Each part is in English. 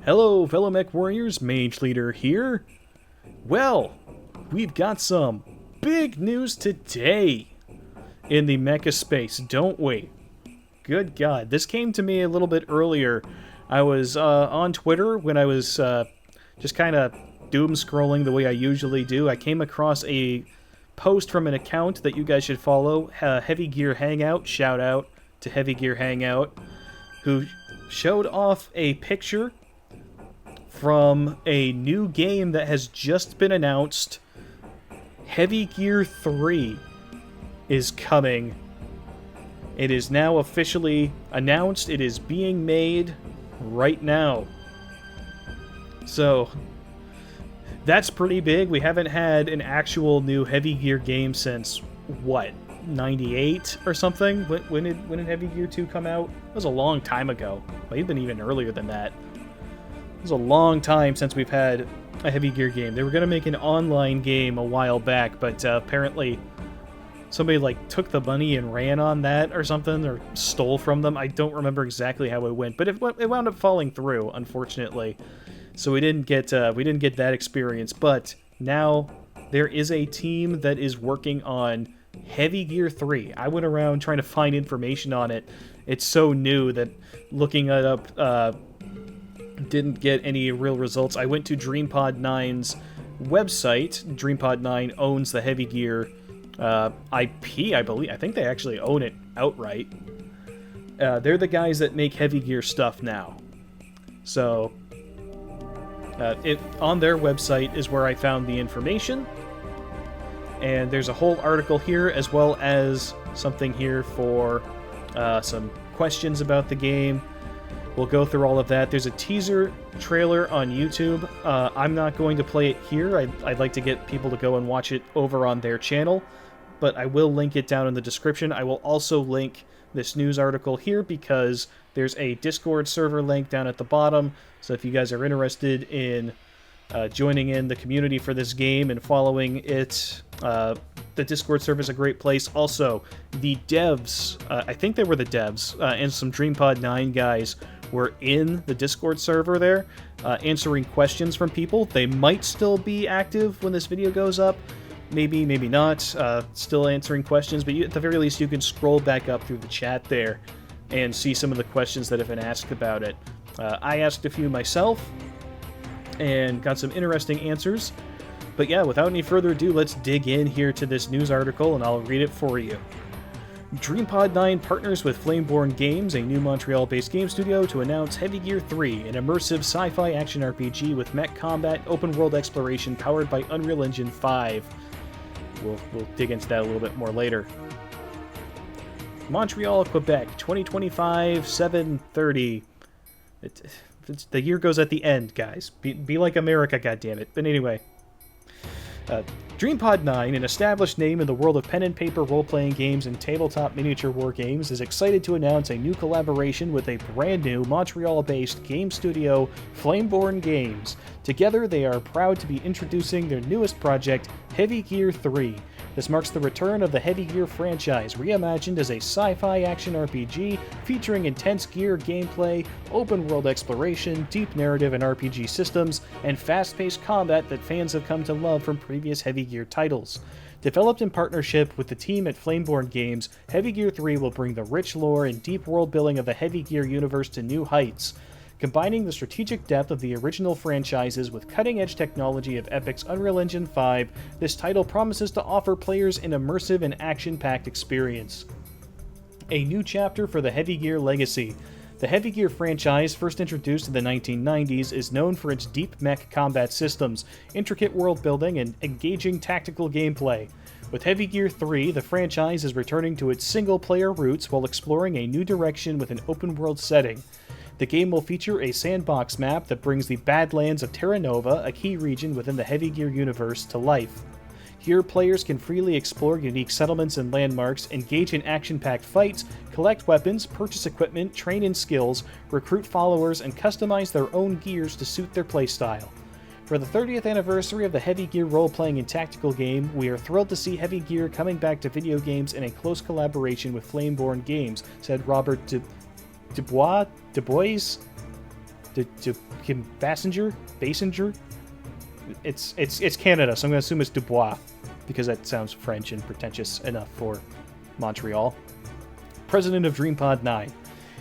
Hello, fellow mech warriors, Mage Leader here. Well, we've got some big news today in the mecha space, don't we? Good God, this came to me a little bit earlier. I was on Twitter when I was just kind of doom scrolling the way I usually do. I came across a post from an account that you guys should follow, Heavy Gear Hangout. Shout out to Heavy Gear Hangout, who showed off a picture from a new game that has just been announced. Heavy Gear 3 is coming. It is now officially announced. It is being made right now. So, that's pretty big. We haven't had an actual new Heavy Gear game since, what, 98 or something? When did Heavy Gear 2 come out? It was a long time ago. Might have been even earlier than that. It was a long time since we've had a Heavy Gear game. They were going to make an online game a while back, but apparently somebody took the money and ran on that or something, or stole from them. I don't remember exactly how it went, but it wound up falling through, unfortunately. So we didn't get that experience. But now there is a team that is working on Heavy Gear 3. I went around trying to find information on it. It's so new that looking it up didn't get any real results. I went to DreamPod 9's website. DreamPod 9 owns the Heavy Gear IP, I believe. I think they actually own it outright. They're the guys that make Heavy Gear stuff now. So, on their website is where I found the information. And there's a whole article here, as well as something here for some questions about the game. We'll go through all of that. There's a teaser trailer on YouTube. I'm not going to play it here. I'd like to get people to go and watch it over on their channel, but I will link it down in the description. I will also link this news article here because there's a Discord server link down at the bottom, so if you guys are interested in joining in the community for this game and following it, the Discord server is a great place. Also, the devs, I think they were the devs, and some DreamPod 9 guys were in the Discord server there, answering questions from people. They might still be active when this video goes up. Maybe, maybe not. Still answering questions, but at the very least, you can scroll back up through the chat there and see some of the questions that have been asked about it. I asked a few myself and got some interesting answers. But yeah, without any further ado, let's dig in here to this news article, and I'll read it for you. DreamPod 9 partners with Flameborn Games, a new Montreal-based game studio, to announce Heavy Gear 3, an immersive sci-fi action RPG with mech combat, open-world exploration powered by Unreal Engine 5. We'll dig into that a little bit more later. Montreal, Quebec, 2025, 7/30. The year goes at the end, guys. Be like America, goddammit. But anyway. DreamPod 9, an established name in the world of pen and paper role-playing games and tabletop miniature war games, is excited to announce a new collaboration with a brand new Montreal-based game studio, Flameborn Games. Together, they are proud to be introducing their newest project, Heavy Gear 3. This marks the return of the Heavy Gear franchise, reimagined as a sci-fi action RPG featuring intense gear gameplay, open-world exploration, deep narrative and RPG systems, and fast-paced combat that fans have come to love from previous Heavy Gear titles. Developed in partnership with the team at Flameborn Games, Heavy Gear 3 will bring the rich lore and deep world-building of the Heavy Gear universe to new heights. Combining the strategic depth of the original franchises with cutting-edge technology of Epic's Unreal Engine 5, this title promises to offer players an immersive and action-packed experience. A new chapter for the Heavy Gear legacy. The Heavy Gear franchise, first introduced in the 1990s, is known for its deep mech combat systems, intricate world-building, and engaging tactical gameplay. With Heavy Gear 3, the franchise is returning to its single-player roots while exploring a new direction with an open-world setting. The game will feature a sandbox map that brings the Badlands of Terra Nova, a key region within the Heavy Gear universe, to life. Here, players can freely explore unique settlements and landmarks, engage in action-packed fights, collect weapons, purchase equipment, train in skills, recruit followers, and customize their own gears to suit their playstyle. For the 30th anniversary of the Heavy Gear role-playing and tactical game, we are thrilled to see Heavy Gear coming back to video games in a close collaboration with Flameborn Games, said Robert Dubois, Basinger. It's Canada, so I'm going to assume it's Dubois, because that sounds French and pretentious enough for Montreal. President of DreamPod 9.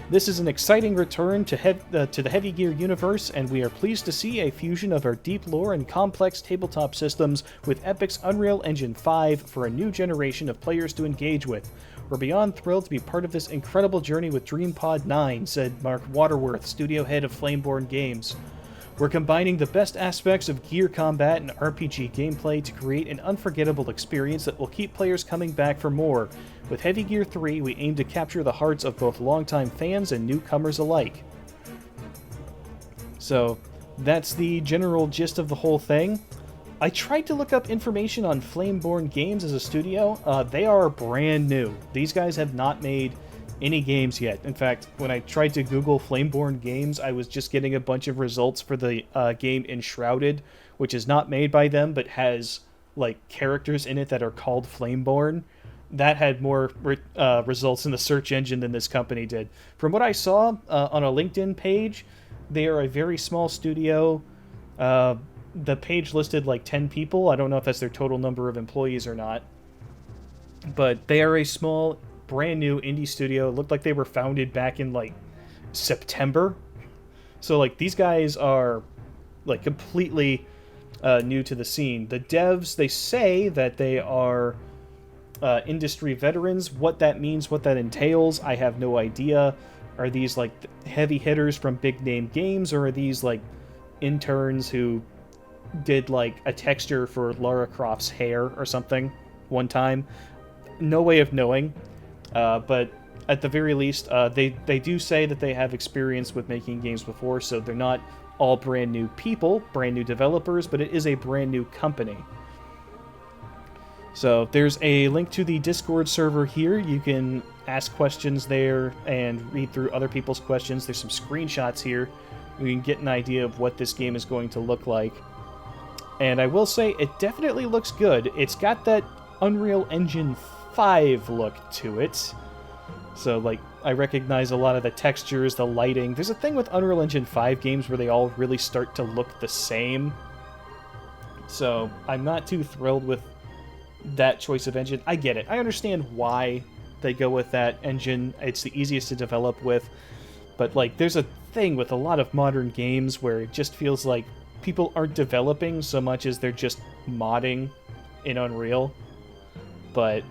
This is an exciting return to the Heavy Gear universe, and we are pleased to see a fusion of our deep lore and complex tabletop systems with Epic's Unreal Engine 5 for a new generation of players to engage with. We're beyond thrilled to be part of this incredible journey with DreamPod 9, said Mark Waterworth, studio head of Flameborn Games. We're combining the best aspects of gear combat and RPG gameplay to create an unforgettable experience that will keep players coming back for more. With Heavy Gear 3, we aim to capture the hearts of both longtime fans and newcomers alike. So, that's the general gist of the whole thing. I tried to look up information on Flameborn Games as a studio. They are brand new. These guys have not made any games yet. In fact, when I tried to Google Flameborn Games, I was just getting a bunch of results for the game Enshrouded, which is not made by them, but has like characters in it that are called Flameborn. That had more results in the search engine than this company did. From what I saw on a LinkedIn page, they are a very small studio. The page listed like 10 people. I don't know if that's their total number of employees or not. But they are a small, brand new indie studio. It looked like they were founded back in like September. So like these guys are like completely new to the scene. The devs, they say that they are industry veterans. What that means, what that entails, I have no idea. Are these like heavy hitters from big name games, or are these like interns who did like a texture for Lara Croft's hair or something one time? No way of knowing. But at the very least, they do say that they have experience with making games before, so they're not all brand new people, brand new developers, but it is a brand new company. So there's a link to the Discord server here. You can ask questions there and read through other people's questions. There's some screenshots here. You can get an idea of what this game is going to look like. And I will say, it definitely looks good. It's got that Unreal Engine 5 look to it. So, like, I recognize a lot of the textures, the lighting. There's a thing with Unreal Engine 5 games where they all really start to look the same. So, I'm not too thrilled with that choice of engine. I get it. I understand why they go with that engine. It's the easiest to develop with. But, like, there's a thing with a lot of modern games where it just feels like people aren't developing so much as they're just modding in Unreal. But,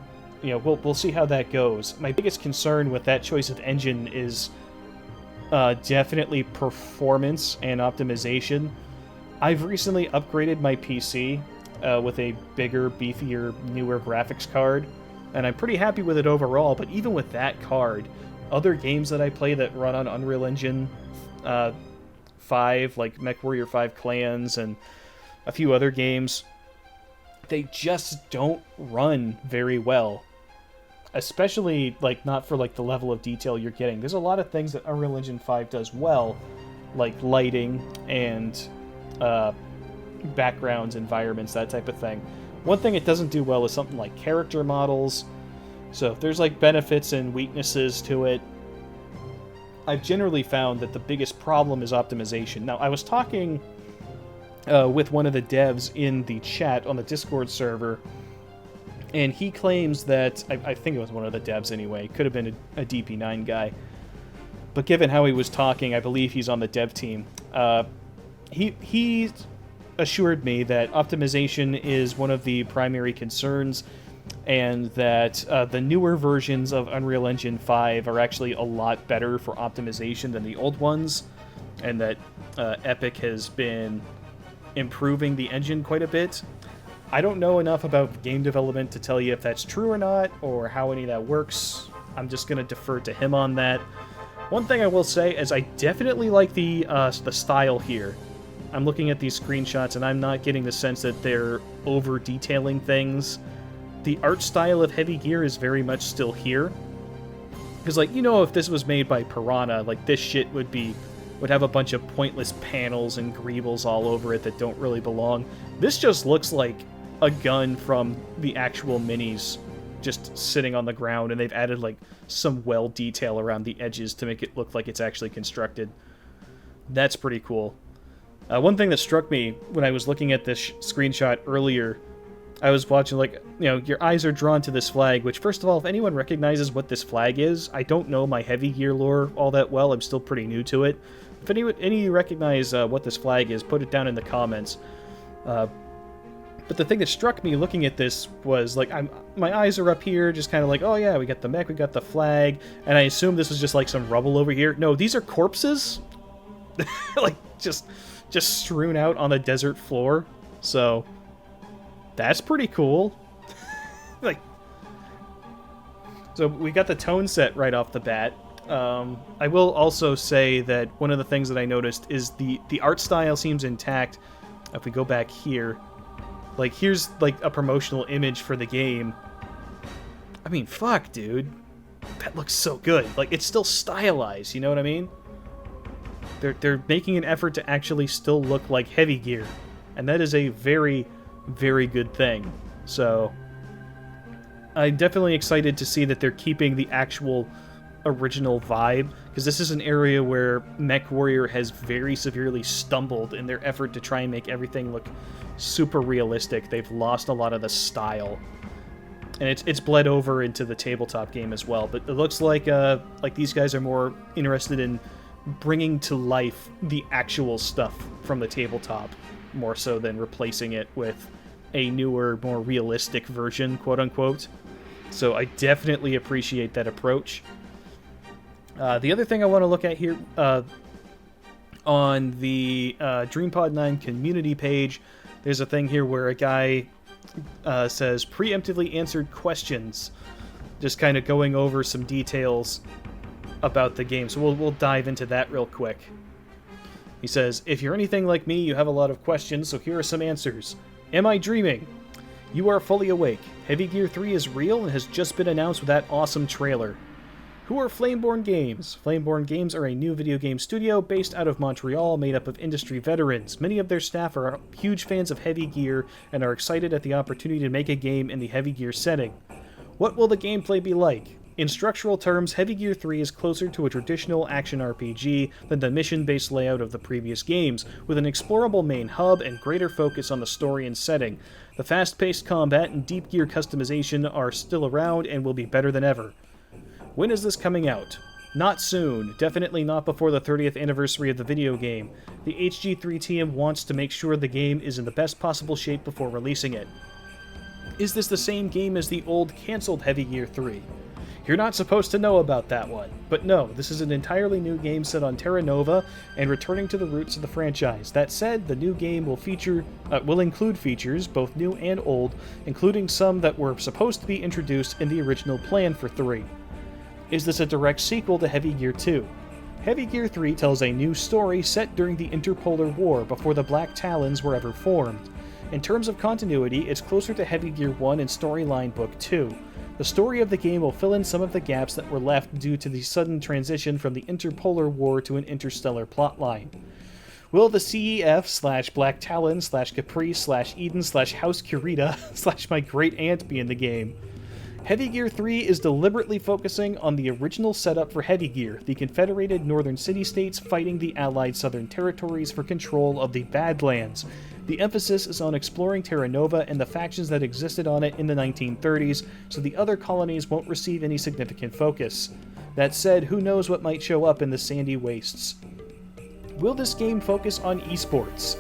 you know, we'll see how that goes. My biggest concern with that choice of engine is definitely performance and optimization. I've recently upgraded my PC with a bigger, beefier, newer graphics card, and I'm pretty happy with it overall, but even with that card, other games that I play that run on Unreal Engine 5, like MechWarrior 5 Clans and a few other games, they just don't run very well. Especially, like, not for, like, the level of detail you're getting. There's a lot of things that Unreal Engine 5 does well, like lighting and backgrounds, environments, that type of thing. One thing it doesn't do well is something like character models. So if there's, like, benefits and weaknesses to it, I've generally found that the biggest problem is optimization. Now, I was talking with one of the devs in the chat on the Discord server, and he claims that, I think it was one of the devs anyway, could have been a DP9 guy, but given how he was talking, I believe he's on the dev team. He assured me that optimization is one of the primary concerns, and that the newer versions of Unreal Engine 5 are actually a lot better for optimization than the old ones, and that Epic has been improving the engine quite a bit. I don't know enough about game development to tell you if that's true or not, or how any of that works. I'm just going to defer to him on that. One thing I will say is I definitely like the style here. I'm looking at these screenshots, and I'm not getting the sense that they're over-detailing things. The art style of Heavy Gear is very much still here. Because, like, you know, if this was made by Piranha, like, this shit would have a bunch of pointless panels and greebles all over it that don't really belong. This just looks like a gun from the actual minis just sitting on the ground, and they've added, like, some well detail around the edges to make it look like it's actually constructed. That's pretty cool. One thing that struck me when I was looking at this screenshot earlier, I was watching, like, your eyes are drawn to this flag, which, first of all, if anyone recognizes what this flag is, I don't know my Heavy Gear lore all that well. I'm still pretty new to it. If any of you recognize what this flag is, put it down in the comments. But the thing that struck me looking at this was, like, my eyes are up here, just kind of like, oh yeah, we got the mech, we got the flag, and I assume this was just, like, some rubble over here. No, these are corpses. Like, just strewn out on the desert floor. So, that's pretty cool. Like, so we got the tone set right off the bat. I will also say that one of the things that I noticed is the art style seems intact. If we go back here, like, here's, like, a promotional image for the game. I mean, fuck, dude. That looks so good. Like, it's still stylized, you know what I mean? They're making an effort to actually still look like Heavy Gear. And that is a very, very good thing. So, I'm definitely excited to see that they're keeping the actual original vibe, because this is an area where MechWarrior has very severely stumbled in their effort to try and make everything look super realistic. They've lost a lot of the style, and it's bled over into the tabletop game as well. But it looks like these guys are more interested in bringing to life the actual stuff from the tabletop, more so than replacing it with a newer, more realistic version, quote unquote. So I definitely appreciate that approach. The other thing I want to look at here, on the DreamPod 9 community page, there's a thing here where a guy says, preemptively answered questions, just kind of going over some details about the game. So we'll dive into that real quick. He says, if you're anything like me, you have a lot of questions, so here are some answers. Am I dreaming? You are fully awake. Heavy Gear 3 is real and has just been announced with that awesome trailer. Who are Flameborn Games? Flameborn Games are a new video game studio based out of Montreal, made up of industry veterans. Many of their staff are huge fans of Heavy Gear and are excited at the opportunity to make a game in the Heavy Gear setting. What will the gameplay be like? In structural terms, Heavy Gear 3 is closer to a traditional action RPG than the mission-based layout of the previous games, with an explorable main hub and greater focus on the story and setting. The fast-paced combat and deep gear customization are still around and will be better than ever. When is this coming out? Not soon. Definitely not before the 30th anniversary of the video game. The HG3 team wants to make sure the game is in the best possible shape before releasing it. Is this the same game as the old cancelled Heavy Gear 3? You're not supposed to know about that one. But no, this is an entirely new game set on Terra Nova and returning to the roots of the franchise. That said, the new game will include features, both new and old, including some that were supposed to be introduced in the original plan for 3. Is this a direct sequel to Heavy Gear 2? Heavy Gear 3 tells a new story set during the Interpolar War before the Black Talons were ever formed. In terms of continuity, it's closer to Heavy Gear 1 and Storyline Book 2. The story of the game will fill in some of the gaps that were left due to the sudden transition from the Interpolar War to an interstellar plotline. Will the CEF/Black Talon/Capri/Eden/House Kurita/My Great Aunt be in the game? Heavy Gear 3 is deliberately focusing on the original setup for Heavy Gear, the Confederated Northern City-States fighting the Allied Southern Territories for control of the Badlands. The emphasis is on exploring Terra Nova and the factions that existed on it in the 1930s, so the other colonies won't receive any significant focus. That said, who knows what might show up in the sandy wastes. Will this game focus on esports?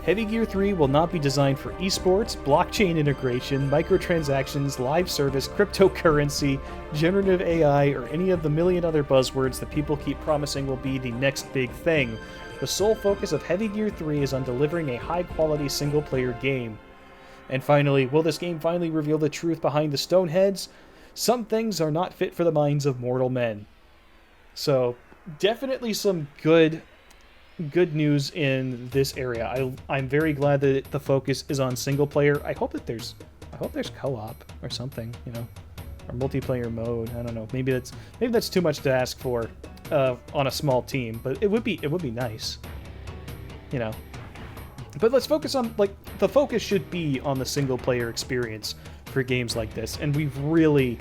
Heavy Gear 3 will not be designed for esports, blockchain integration, microtransactions, live service, cryptocurrency, generative AI, or any of the million other buzzwords that people keep promising will be the next big thing. The sole focus of Heavy Gear 3 is on delivering a high-quality single-player game. And finally, will this game finally reveal the truth behind the Stoneheads? Some things are not fit for the minds of mortal men. So, definitely some good news in this area. I'm very glad that the focus is on single player. I hope there's co-op or something, or multiplayer mode. I don't know. Maybe that's too much to ask for on a small team, but it would be nice, But let's focus on, the focus should be on the single player experience for games like this, and we've really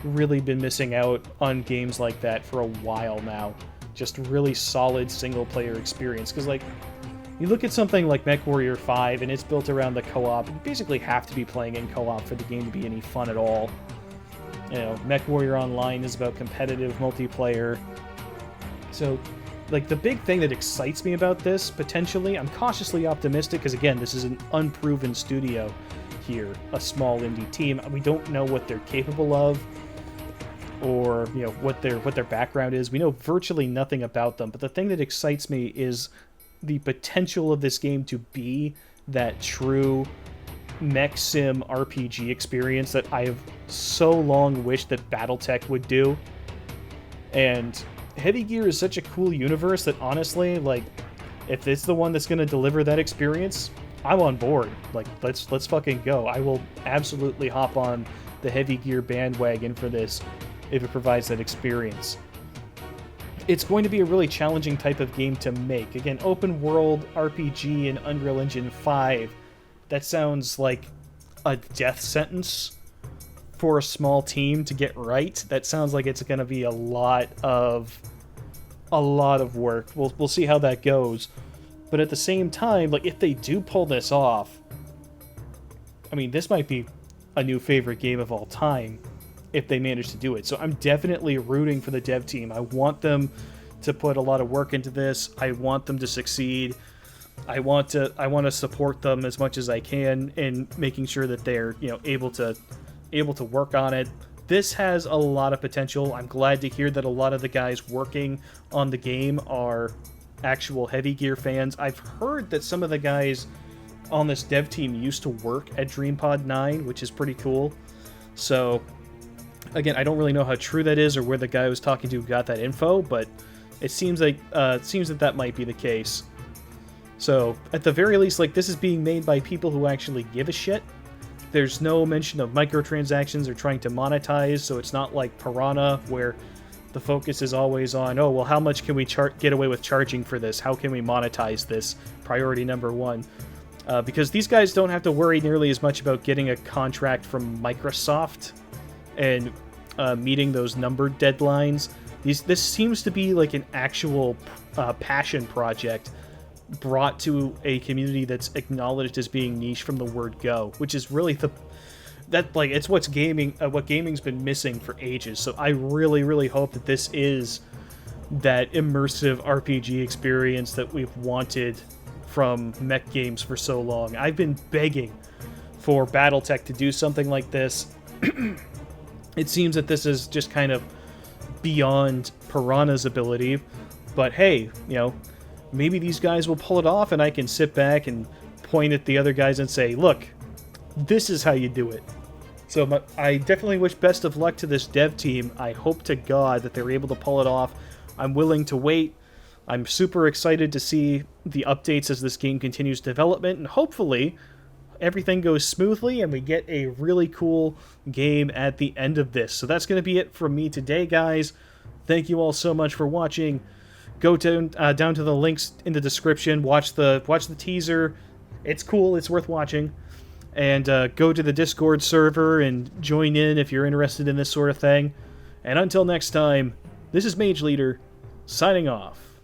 been missing out on games like that for a while now. just really solid single-player experience. Because, like, you look at something like MechWarrior 5, and it's built around the co-op. You basically have to be playing in co-op for the game to be any fun at all. You know, MechWarrior Online is about competitive multiplayer. So, like, the big thing that excites me about this, potentially, I'm cautiously optimistic, because, again, this is an unproven studio here, a small indie team. We don't know what they're capable of, or, you know, what their background is. We know virtually nothing about them, but the thing that excites me is the potential of this game to be that true mech sim RPG experience that I have so long wished that BattleTech would do. And Heavy Gear is such a cool universe that, honestly, like, if it's the one that's going to deliver that experience, I'm on board. Like, let's fucking go. I will absolutely hop on the Heavy Gear bandwagon for this if it provides that experience. It's going to be a really challenging type of game to make. Again, open world RPG in Unreal Engine 5. That sounds like a death sentence for a small team to get right. That sounds like it's going to be a lot of work. We'll see how that goes. But at the same time, like, if they do pull this off, I mean, this might be a new favorite game of all time if they manage to do it. So I'm definitely rooting for the dev team. I want them to put a lot of work into this. I want them to succeed. I want to support them as much as I can in making sure that they're, you know, able to work on it. This has a lot of potential. I'm glad to hear that a lot of the guys working on the game are actual Heavy Gear fans. I've heard that some of the guys on this dev team used to work at DreamPod 9, which is pretty cool. So, again, I don't really know how true that is or where the guy I was talking to got that info, but it seems like that might be the case. So, at the very least, like, this is being made by people who actually give a shit. There's no mention of microtransactions or trying to monetize, so it's not like Piranha, where the focus is always on, oh, well, how much can we get away with charging for this? How can we monetize this? Priority number one. Because these guys don't have to worry nearly as much about getting a contract from Microsoft and meeting those numbered deadlines. This seems to be like an actual passion project brought to a community that's acknowledged as being niche from the word go, which is really it's what gaming's been missing for ages. So I really, really hope that this is that immersive RPG experience that we've wanted from mech games for so long. I've been begging for BattleTech to do something like this. It seems that this is just kind of beyond Piranha's ability, but hey, you know, maybe these guys will pull it off and I can sit back and point at the other guys and say, look, this is how you do it. So I definitely wish best of luck to this dev team. I hope to God that they're able to pull it off. I'm willing to wait. I'm super excited to see the updates as this game continues development, and hopefully everything goes smoothly and we get a really cool game at the end of this. So that's going to be it from me today, guys. Thank you all so much for watching. Go down to the links in the description. Watch the teaser. It's cool. It's worth watching. And go to the Discord server and join in if you're interested in this sort of thing. And until next time, this is Mage Leader, signing off.